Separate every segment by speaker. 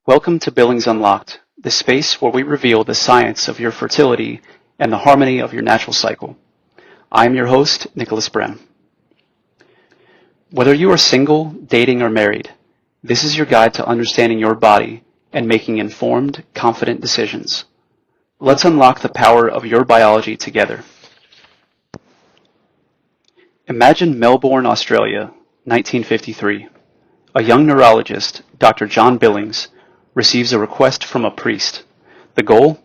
Speaker 1: Welcome to Billings Unlocked, the space where we reveal the science of your fertility and the harmony of your natural cycle. I am your host, Nicholas Brown. Whether you are single, dating, or married, this is your guide to understanding your body and making informed, confident decisions. Let's unlock the power of your biology together. Imagine Melbourne, Australia, 1953. A young neurologist, Dr. John Billings, receives a request from a priest. The goal?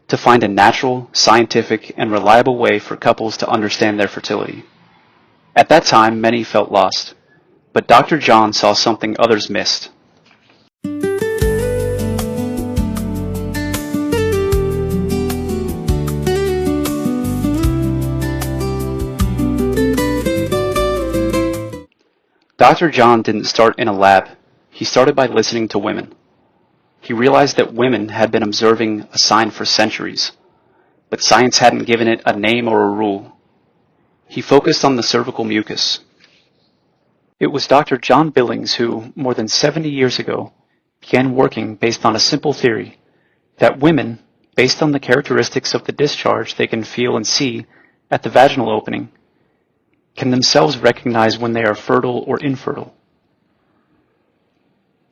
Speaker 1: To find a natural, scientific, and reliable way for couples to understand their fertility. At that time, many felt lost, but Dr. John saw something others missed. Dr. John didn't start in a lab. He started by listening to women. He realized that women had been observing a sign for centuries, but science hadn't given it a name or a rule. He focused on the cervical mucus. It was Dr. John Billings who, more than 70 years ago, began working based on a simple theory that women, based on the characteristics of the discharge they can feel and see at the vaginal opening, can themselves recognize when they are fertile or infertile.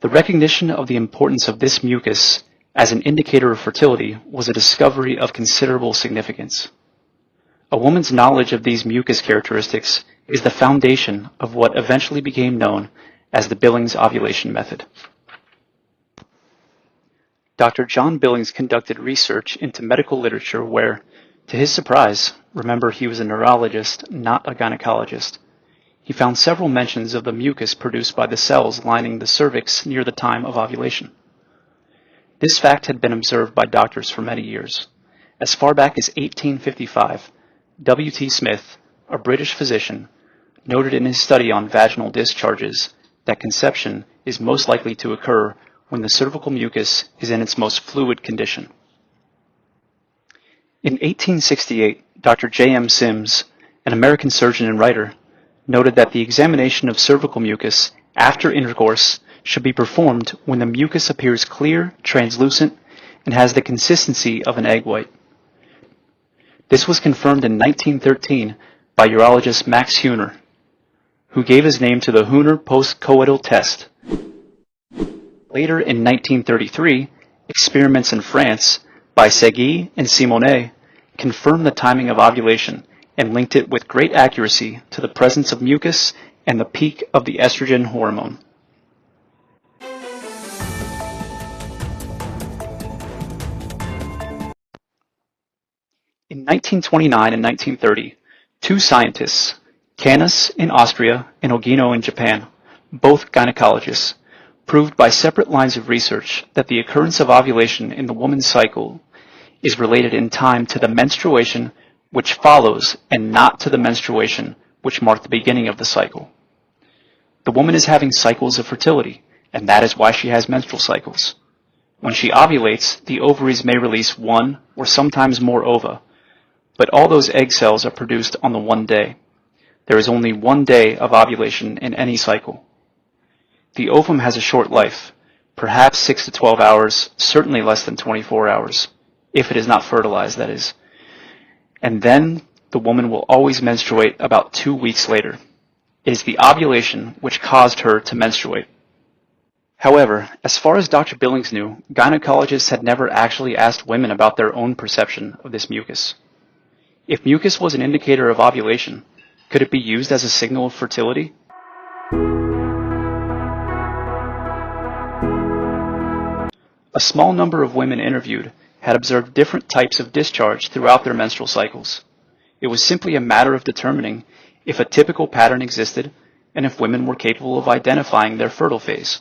Speaker 1: The recognition of the importance of this mucus as an indicator of fertility was a discovery of considerable significance. A woman's knowledge of these mucus characteristics is the foundation of what eventually became known as the Billings ovulation method. Dr. John Billings conducted research into medical literature where, to his surprise, remember he was a neurologist, not a gynecologist, he found several mentions of the mucus produced by the cells lining the cervix near the time of ovulation. This fact had been observed by doctors for many years. As far back as 1855, W.T. Smith, a British physician, noted in his study on vaginal discharges that conception is most likely to occur when the cervical mucus is in its most fluid condition. In 1868, Dr. J.M. Sims, an American surgeon and writer, noted that the examination of cervical mucus after intercourse should be performed when the mucus appears clear, translucent, and has the consistency of an egg white. This was confirmed in 1913 by urologist Max Huner, who gave his name to the Huner post-coital test. Later in 1933, experiments in France by Segui and Simonet confirmed the timing of ovulation and linked it with great accuracy to the presence of mucus and the peak of the estrogen hormone. In 1929 and 1930, two scientists, Canis in Austria and Ogino in Japan, both gynecologists, proved by separate lines of research that the occurrence of ovulation in the woman's cycle is related in time to the menstruation which follows and not to the menstruation which marked the beginning of the cycle. The woman is having cycles of fertility, and that is why she has menstrual cycles. When she ovulates, the ovaries may release one or sometimes more ova, but all those egg cells are produced on the one day. There is only 1 day of ovulation in any cycle. The ovum has a short life, perhaps 6 to 12 hours, certainly less than 24 hours, if it is not fertilized, that is. And then the woman will always menstruate about 2 weeks later. It is the ovulation which caused her to menstruate. However, as far as Dr. Billings knew, gynecologists had never actually asked women about their own perception of this mucus. If mucus was an indicator of ovulation, could it be used as a signal of fertility? A small number of women interviewed had observed different types of discharge throughout their menstrual cycles. It was simply a matter of determining if a typical pattern existed and if women were capable of identifying their fertile phase.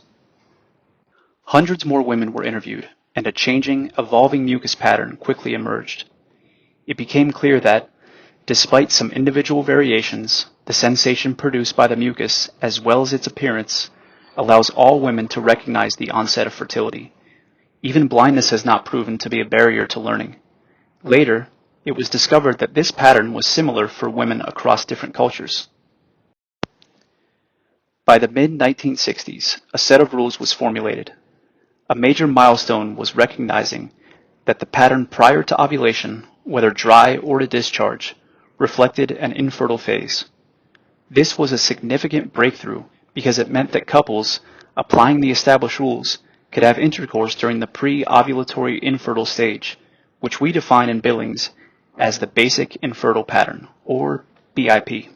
Speaker 1: Hundreds more women were interviewed, and a changing, evolving mucus pattern quickly emerged. It became clear that, despite some individual variations, the sensation produced by the mucus, as well as its appearance, allows all women to recognize the onset of fertility. Even blindness has not proven to be a barrier to learning. Later, it was discovered that this pattern was similar for women across different cultures. By the mid-1960s, a set of rules was formulated. A major milestone was recognizing that the pattern prior to ovulation, whether dry or to discharge, reflected an infertile phase. This was a significant breakthrough because it meant that couples, applying the established rules, could have intercourse during the pre-ovulatory infertile stage, which we define in Billings as the basic infertile pattern, or BIP.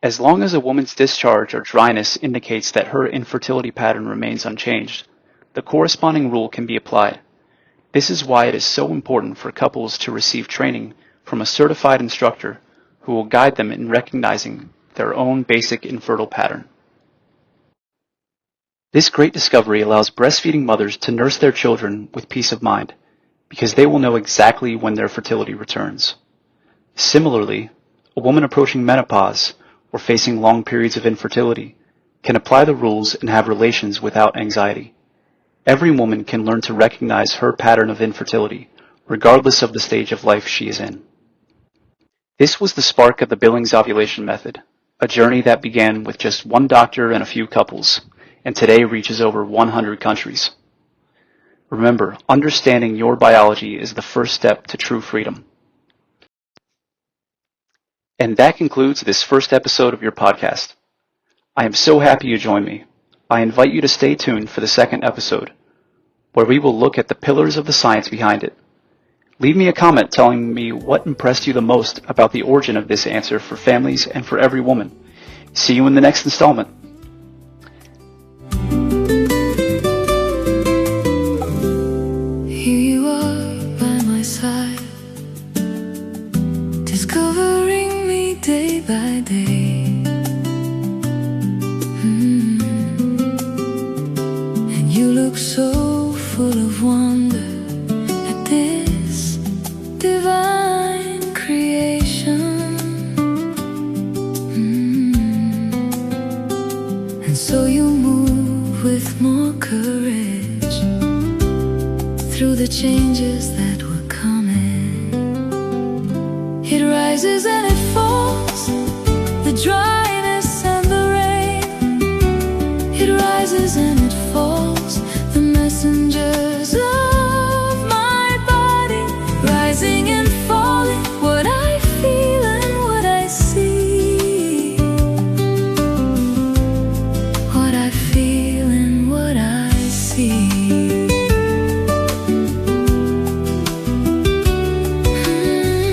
Speaker 1: As long as a woman's discharge or dryness indicates that her infertility pattern remains unchanged, the corresponding rule can be applied. This is why it is so important for couples to receive training from a certified instructor who will guide them in recognizing their own basic infertile pattern. This great discovery allows breastfeeding mothers to nurse their children with peace of mind, because they will know exactly when their fertility returns. Similarly, a woman approaching menopause or facing long periods of infertility can apply the rules and have relations without anxiety. Every woman can learn to recognize her pattern of infertility, regardless of the stage of life she is in. This was the spark of the Billings ovulation method, a journey that began with just one doctor and a few couples, and today reaches over 100 countries. Remember, understanding your biology is the first step to true freedom. And that concludes this first episode of your podcast. I am so happy you joined me. I invite you to stay tuned for the second episode, where we will look at the pillars of the science behind it. Leave me a comment telling me what impressed you the most about the origin of this answer for families and for every woman. See you in the next installment.
Speaker 2: Here you are by my side, discovering me day by day. And you look so full of wonder at this divine creation. And so you move with more courage through the changes that were coming. It rises and it falls, the dry